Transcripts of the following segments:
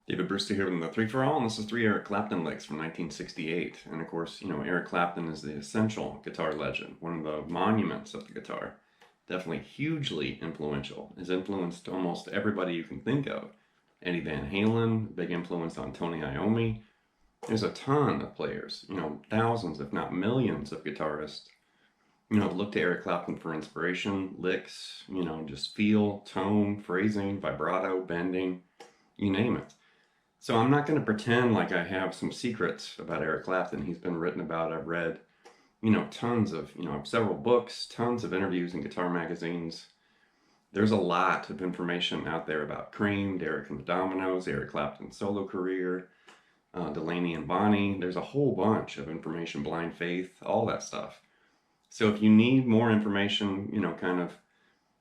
David Brewster here with the Three for All, and this is three Eric Clapton licks from 1968. And of course, Eric Clapton is the essential guitar legend, one of the monuments of the guitar. Definitely hugely influential. Has influenced almost everybody you can think of. Eddie Van Halen, big influence on Tony Iommi. There's a ton of players, thousands, if not millions of guitarists, look to Eric Clapton for inspiration, licks, just feel, tone, phrasing, vibrato, bending, you name it. So I'm not going to pretend like I have some secrets about Eric Clapton. He's been written about. I've read, tons of, several books, tons of interviews in guitar magazines. There's a lot of information out there about Cream, Derek and the Dominoes, Eric Clapton's solo career, Delaney and Bonnie. There's a whole bunch of information, Blind Faith, all that stuff. So if you need more information, kind of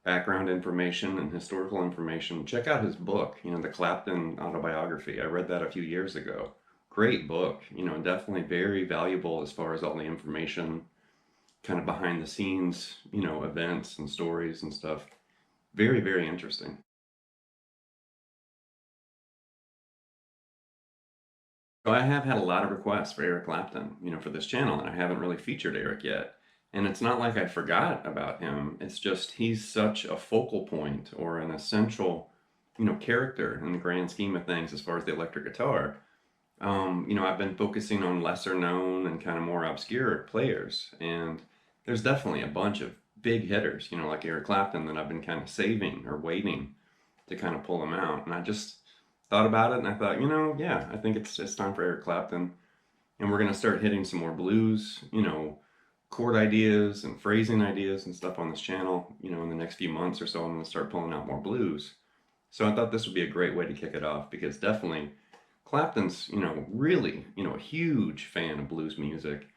background information and historical information, check out his book, the Clapton autobiography. I read that a few years ago. Great book, definitely very valuable as far as all the information, kind of behind the scenes, events and stories and stuff. Very, very interesting. So I have had a lot of requests for Eric Clapton, for this channel, and I haven't really featured Eric yet. And it's not like I forgot about him. It's just he's such a focal point or an essential, character in the grand scheme of things as far as the electric guitar. I've been focusing on lesser known and kind of more obscure players. And there's definitely a bunch of big hitters, like Eric Clapton that I've been kind of saving or waiting to kind of pull them out. And I just thought about it and I thought, yeah, I think it's time for Eric Clapton. And we're going to start hitting some more blues, chord ideas and phrasing ideas and stuff on this channel. In the next few months or so, I'm going to start pulling out more blues. So I thought this would be a great way to kick it off because definitely Clapton's, really, a huge fan of blues music.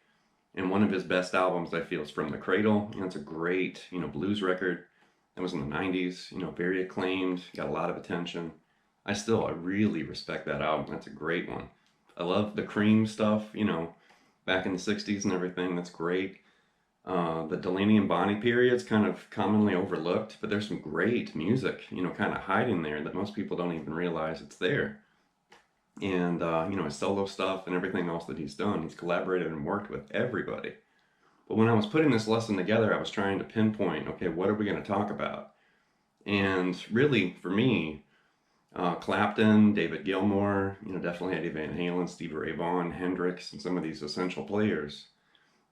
And one of his best albums, I feel, is From the Cradle. It's a great, blues record. That was in the 90s, very acclaimed, got a lot of attention. I really respect that album. That's a great one. I love the Cream stuff, back in the 60s and everything. That's great. The Delaney and Bonnie period's kind of commonly overlooked, but there's some great music, kind of hiding there that most people don't even realize it's there. And, his solo stuff and everything else that he's done, he's collaborated and worked with everybody. But when I was putting this lesson together, I was trying to pinpoint, okay, what are we going to talk about? And really, for me, Clapton, David Gilmour, definitely Eddie Van Halen, Stevie Ray Vaughan, Hendrix, and some of these essential players,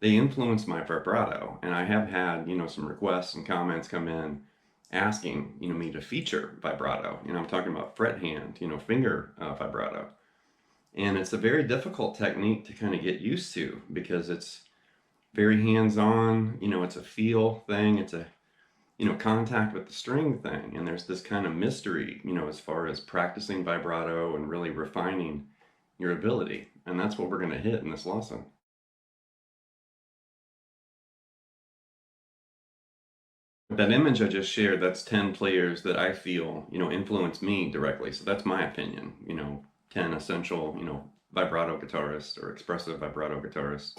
they influenced my vibrato. And I have had, some requests and comments come in asking, me to feature vibrato. I'm talking about fret hand, finger vibrato. And it's a very difficult technique to kind of get used to because it's very hands-on, it's a feel thing, it's a, contact with the string thing. And there's this kind of mystery, as far as practicing vibrato and really refining your ability. And that's what we're going to hit in this lesson. That image I just shared, that's 10 players that I feel, influence me directly. So that's my opinion, 10 essential, vibrato guitarists or expressive vibrato guitarists.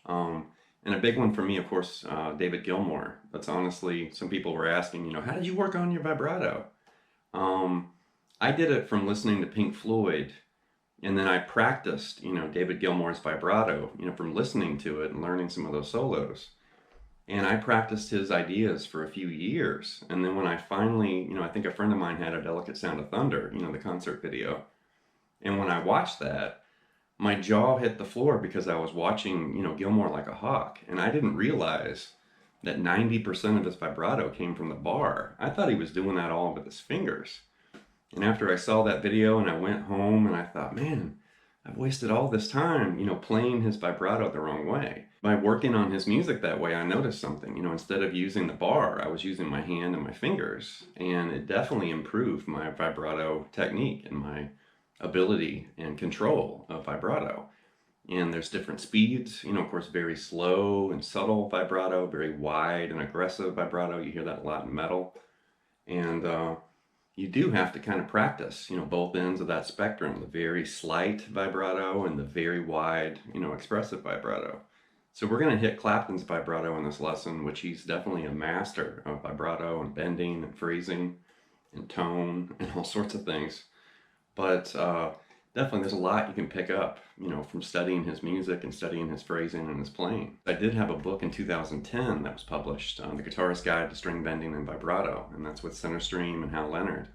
And a big one for me, of course, David Gilmour. That's honestly, some people were asking, how did you work on your vibrato? I did it from listening to Pink Floyd, and then I practiced, David Gilmour's vibrato, from listening to it and learning some of those solos. And I practiced his ideas for a few years. And then when I finally, I think a friend of mine had A Delicate Sound of Thunder, the concert video. And when I watched that, my jaw hit the floor because I was watching, Gilmour like a hawk. And I didn't realize that 90% of his vibrato came from the bar. I thought he was doing that all with his fingers. And after I saw that video and I went home and I thought, man, I've wasted all this time, playing his vibrato the wrong way. By working on his music that way, I noticed something. Instead of using the bar, I was using my hand and my fingers. And it definitely improved my vibrato technique and my ability and control of vibrato. And there's different speeds, of course, very slow and subtle vibrato, very wide and aggressive vibrato. You hear that a lot in metal. And you do have to kind of practice, both ends of that spectrum, the very slight vibrato and the very wide, expressive vibrato. So we're going to hit Clapton's vibrato in this lesson, which he's definitely a master of vibrato and bending and phrasing and tone and all sorts of things. But definitely there's a lot you can pick up, you know, from studying his music and studying his phrasing and his playing. I did have a book in 2010 that was published, The Guitarist's Guide to String Bending and Vibrato, and that's with Center Stream and Hal Leonard.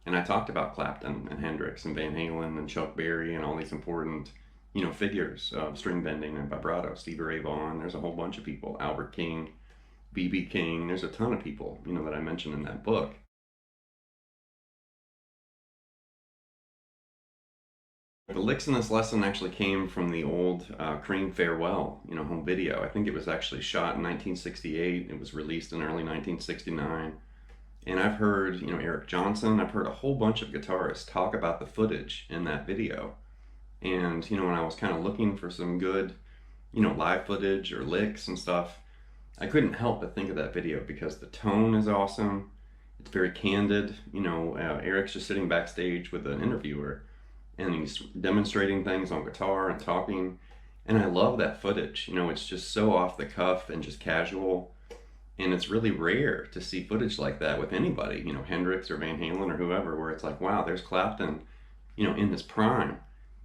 And I talked about Clapton and Hendrix and Van Halen and Chuck Berry and all these important, you know, figures of string bending and vibrato. Stevie Ray Vaughan, there's a whole bunch of people. Albert King, B.B. King, there's a ton of people, you know, that I mentioned in that book. The licks in this lesson actually came from the old Cream Farewell, you know, home video. I think it was actually shot in 1968. It was released in early 1969. And I've heard, you know, Eric Johnson, I've heard a whole bunch of guitarists talk about the footage in that video. And, you know, when I was kind of looking for some good, you know, live footage or licks and stuff, I couldn't help but think of that video because the tone is awesome. It's very candid. You know, Eric's just sitting backstage with an interviewer and he's demonstrating things on guitar and talking. And I love that footage. You know, it's just so off the cuff and just casual. And it's really rare to see footage like that with anybody, you know, Hendrix or Van Halen or whoever, where it's like, wow, there's Clapton, you know, in his prime,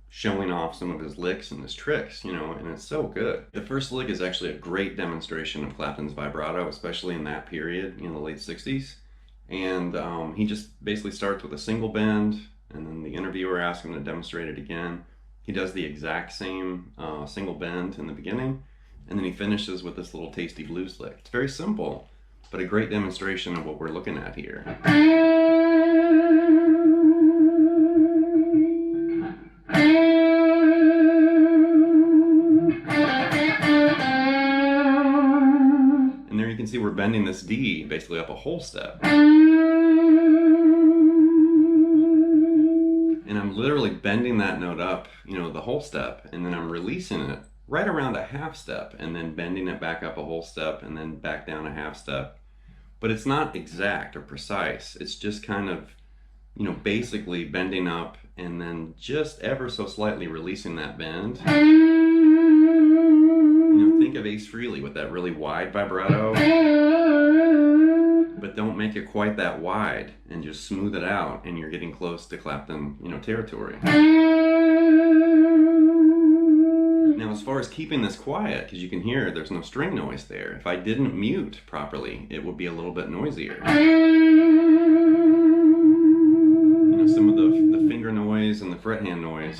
showing off some of his licks and his tricks, you know, and it's so good. The first lick is actually a great demonstration of Clapton's vibrato, especially in that period, in the late 60s. And he just basically starts with a single bend, and then the interviewer asks him to demonstrate it again. He does the exact same single bend in the beginning, and then he finishes with this little tasty blues lick. It's very simple, but a great demonstration of what we're looking at here. And there you can see we're bending this D basically up a whole step. And I'm literally bending that note up, you know, the whole step, and then I'm releasing it right around a half step, and then bending it back up a whole step, and then back down a half step. But it's not exact or precise. It's just kind of, you know, basically bending up and then just ever so slightly releasing that bend. You know, think of Ace Frehley with that really wide vibrato, but don't make it quite that wide, and just smooth it out, and you're getting close to Clapton, you know, territory. Now, as far as keeping this quiet, because you can hear there's no string noise there, if I didn't mute properly, it would be a little bit noisier. You know, some of the finger noise and the fret hand noise.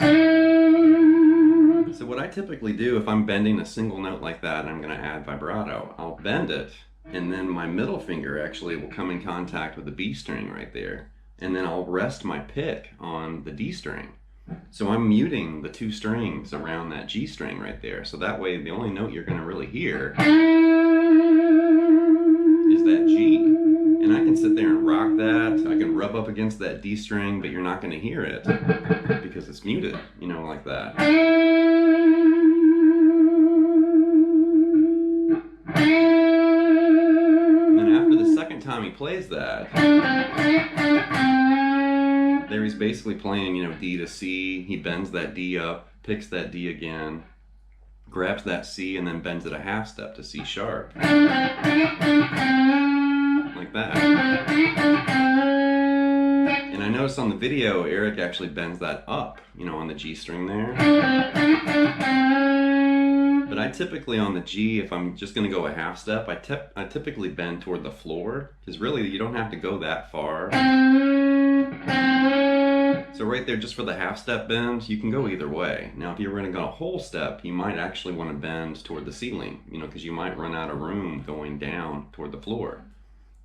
So what I typically do if I'm bending a single note like that and I'm going to add vibrato, I'll bend it, and then my middle finger actually will come in contact with the B string right there, and then I'll rest my pick on the D string. So I'm muting the two strings around that G string right there, so that way the only note you're going to really hear is that G. And I can sit there and rock that, I can rub up against that D string, but you're not going to hear it because it's muted, you know, like that. Time he plays that, there he's basically playing, you know, D to C. He bends that D up, picks that D again, grabs that C, and then bends it a half step to C sharp. Like that. And I noticed on the video, Eric actually bends that up, you know, on the G string there. But I typically on the G, if I'm just going to go a half step, I typically bend toward the floor, because really you don't have to go that far. So right there, just for the half step bend, you can go either way. Now if you were going to go a whole step, you might actually want to bend toward the ceiling, you know, because you might run out of room going down toward the floor.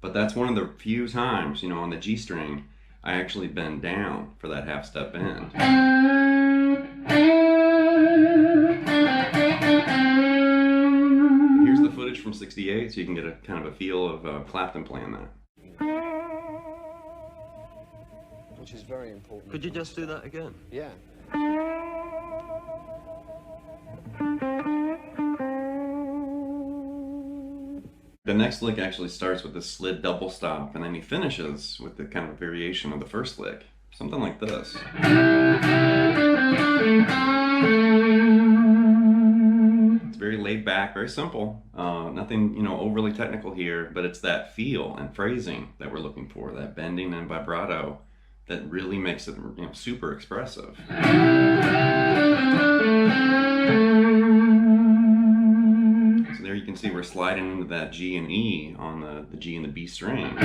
But that's one of the few times, you know, on the G string, I actually bend down for that half step bend. Here's the footage from '68, so you can get a kind of a feel of Clapton playing that. Which is very important. Could you just do that again? Yeah. The next lick actually starts with this slid double stop, and then he finishes with the kind of variation of the first lick. Something like this. It's very laid back, very simple. Nothing, you know, overly technical here, but it's that feel and phrasing that we're looking for, that bending and vibrato that really makes it, you know, super expressive. So there you can see we're sliding into that G and E on the G and the B string.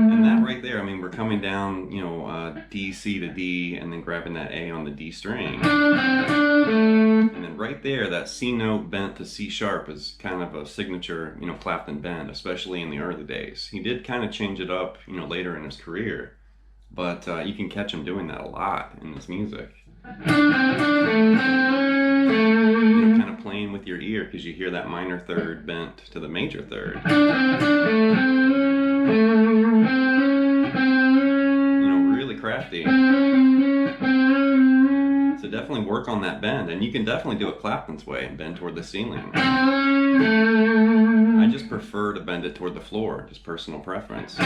And that right there, I mean, we're coming down, you know, D, C to D, and then grabbing that A on the D string. And then right there, that C note bent to C sharp is kind of a signature, you know, Clapton bend, especially in the early days. He did kind of change it up, you know, later in his career, but you can catch him doing that a lot in this music. You know, kind of playing with your ear because you hear that minor third bent to the major third. You know, really crafty. So definitely work on that bend, and you can definitely do it Clapton's way and bend toward the ceiling. I just prefer to bend it toward the floor, just personal preference.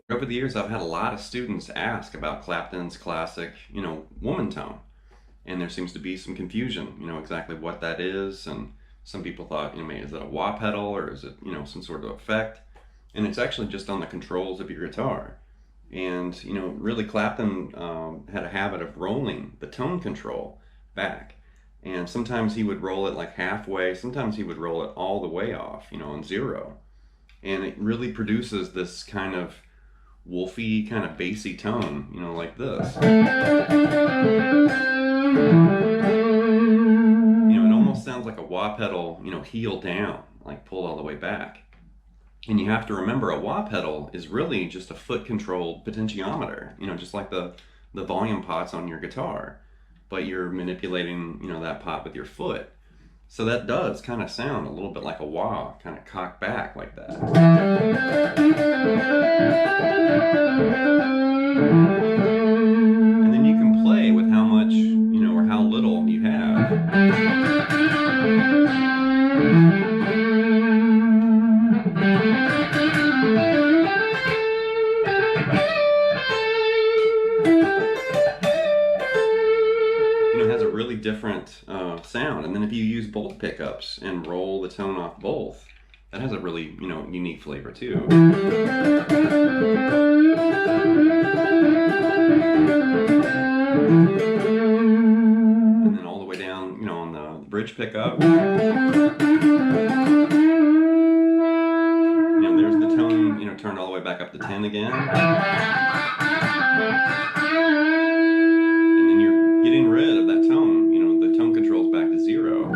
Over the years, I've had a lot of students ask about Clapton's classic, you know, woman tone. And there seems to be some confusion, you know, exactly what that is. And some people thought, you know, is it a wah pedal or is it, you know, some sort of effect? And it's actually just on the controls of your guitar. And, you know, really Clapton had a habit of rolling the tone control back. And sometimes he would roll it like halfway, sometimes he would roll it all the way off, you know, on zero. And it really produces this kind of wolfy, kind of bassy tone, you know, like this. You know, it almost sounds like a wah pedal, you know, heel down, like pulled all the way back. And you have to remember a wah pedal is really just a foot controlled potentiometer, you know, just like the volume pots on your guitar, but you're manipulating, you know, that pot with your foot. So that does kind of sound a little bit like a wah, kind of cocked back like that. And then you can play with how much, you know, or how little you have. You know, it has a really different sound. And then if you use both pickups and roll the tone off both, that has a really, you know, unique flavor too. And then all the way down, you know, on the bridge pickup. You know, there's the tone, you know, turned all the way back up to 10 again. And then you're getting rid of that tone, you know, the tone control's back to 0.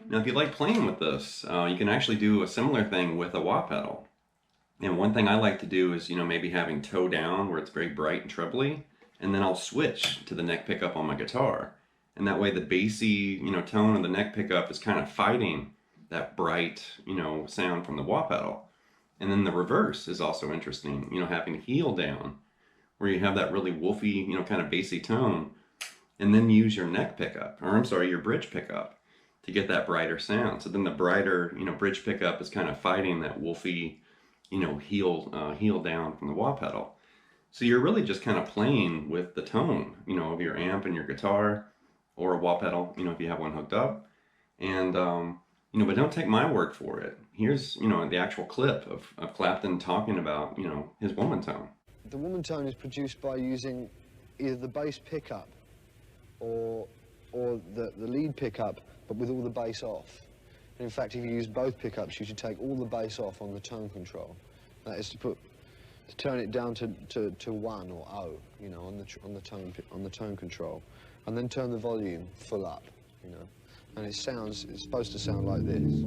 Now, if you like playing with this, you can actually do a similar thing with a wah pedal. And one thing I like to do is, you know, maybe having toe down where it's very bright and trebly, and then I'll switch to the neck pickup on my guitar. And that way the bassy, you know, tone of the neck pickup is kind of fighting that bright, you know, sound from the wah pedal. And then the reverse is also interesting, you know, having heel down where you have that really woofy, you know, kind of bassy tone, and then use your neck pickup, or I'm sorry, your bridge pickup to get that brighter sound. So then the brighter, you know, bridge pickup is kind of fighting that woofy, you know, heel down from the wah pedal. So you're really just kind of playing with the tone, you know, of your amp and your guitar, or a wah pedal, you know, if you have one hooked up. And, you know, but don't take my word for it. Here's, you know, the actual clip of Clapton talking about, you know, his woman tone. The woman tone is produced by using either the bass pickup or the lead pickup, but with all the bass off. And in fact, if you use both pickups, you should take all the bass off on the tone control. That is to turn it down to 1 or O, you know, on the tone control, and then turn the volume full up, you know. And it's supposed to sound like this.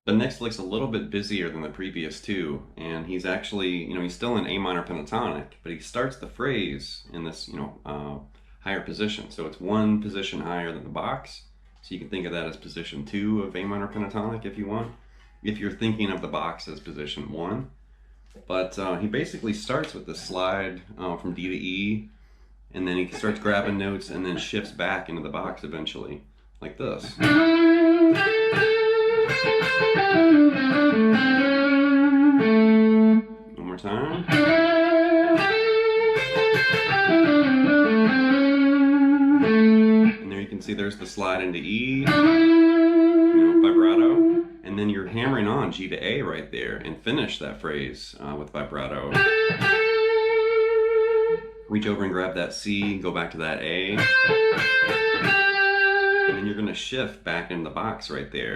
The next lick's a little bit busier than the previous two, and he's actually, you know, he's still in A minor pentatonic, but he starts the phrase in this, you know, higher position. So it's one position higher than the box. So you can think of that as position 2 of A minor pentatonic if you want, if you're thinking of the box as position 1. But he basically starts with the slide from D to E, And then he starts grabbing notes and then shifts back into the box eventually, like this. One more time. And there you can see there's the slide into E, vibrato. And then you're hammering on G to A right there and finish that phrase with vibrato. Reach over and grab that C, go back to that A. And then you're going to shift back into the box right there.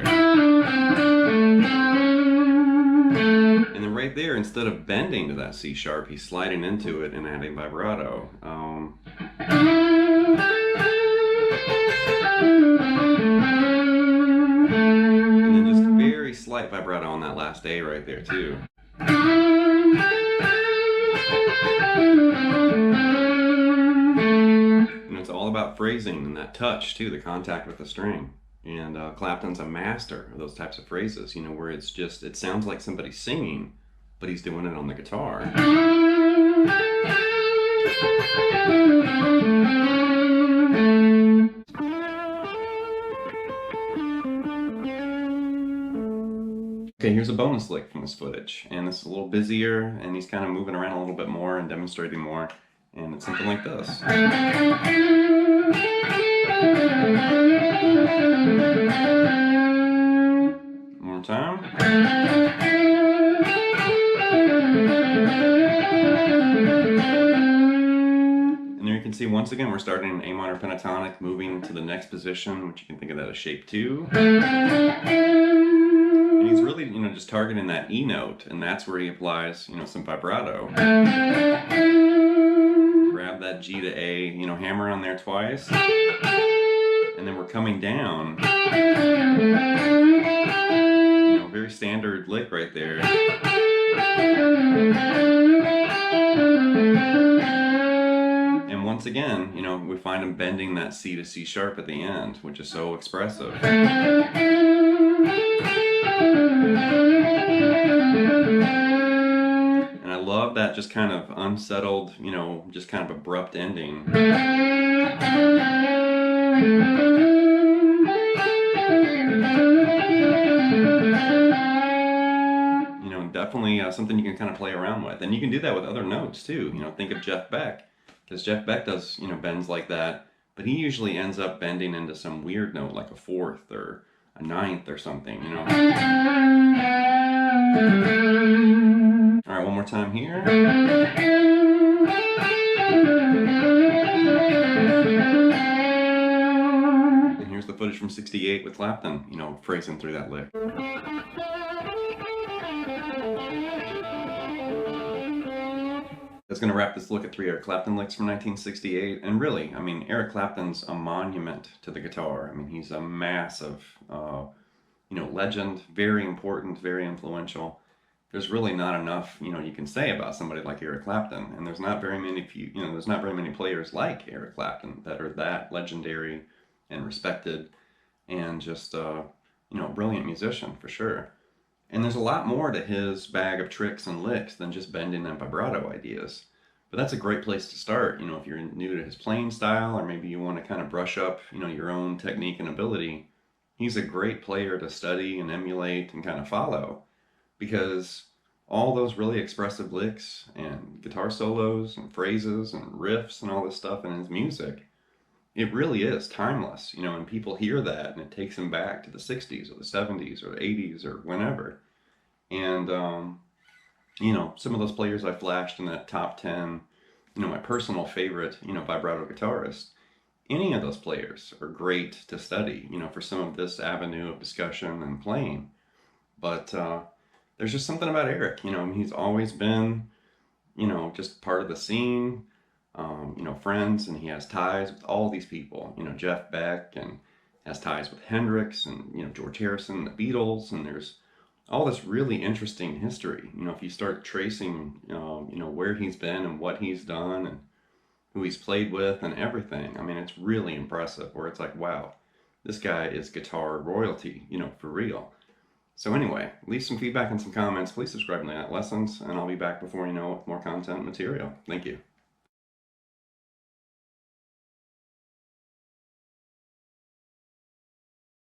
And then right there, instead of bending to that C sharp, he's sliding into it and adding vibrato. And then just very slight vibrato on that last A right there too. And it's all about phrasing and that touch too, the contact with the string. And Clapton's a master of those types of phrases, where it's just, it sounds like somebody's singing, but he's doing it on the guitar. Okay, here's a bonus lick from this footage, and it's a little busier, and he's kind of moving around a little bit more and demonstrating more, and it's something like this. One more time. And there you can see, once again, we're starting in A minor pentatonic, moving to the next position, which you can think of that as shape 2. And he's really, just targeting that E note, and that's where he applies, some vibrato. Grab that G to A, hammer on there twice. And then we're coming down. Very standard lick right there. And once again, we find him bending that C to C sharp at the end, which is so expressive. And I love that just kind of unsettled, just kind of abrupt ending. Definitely something you can kind of play around with. And you can do that with other notes too. Think of Jeff Beck, because Jeff Beck does, bends like that, but he usually ends up bending into some weird note like a fourth or a ninth or something, All right, one more time here. And here's the footage from '68 with Clapton, phrasing through that lick. That's going to wrap this look at 3 Eric Clapton licks from 1968. And really, Eric Clapton's a monument to the guitar. He's a massive, legend, very important, very influential. There's really not enough, you can say about somebody like Eric Clapton. And there's not very many, there's not very many players like Eric Clapton that are that legendary and respected and just, a brilliant musician for sure. And there's a lot more to his bag of tricks and licks than just bending and vibrato ideas. But that's a great place to start, if you're new to his playing style, or maybe you want to kind of brush up, your own technique and ability. He's a great player to study and emulate and kind of follow, because all those really expressive licks and guitar solos and phrases and riffs and all this stuff in his music, it really is timeless, and people hear that and it takes them back to the 60s or the 70s or the 80s or whenever. And, some of those players I flashed in that top 10, my personal favorite, vibrato guitarist, any of those players are great to study, for some of this avenue of discussion and playing. But there's just something about Eric, he's always been, just part of the scene. Friends, and he has ties with all these people, Jeff Beck, and has ties with Hendrix and, George Harrison, the Beatles, and there's all this really interesting history. If you start tracing, where he's been and what he's done and who he's played with and everything, it's really impressive, where it's like, wow, this guy is guitar royalty, for real. So anyway, leave some feedback and some comments. Please subscribe to Night Lessons, and I'll be back before you know it with more content and material. Thank you.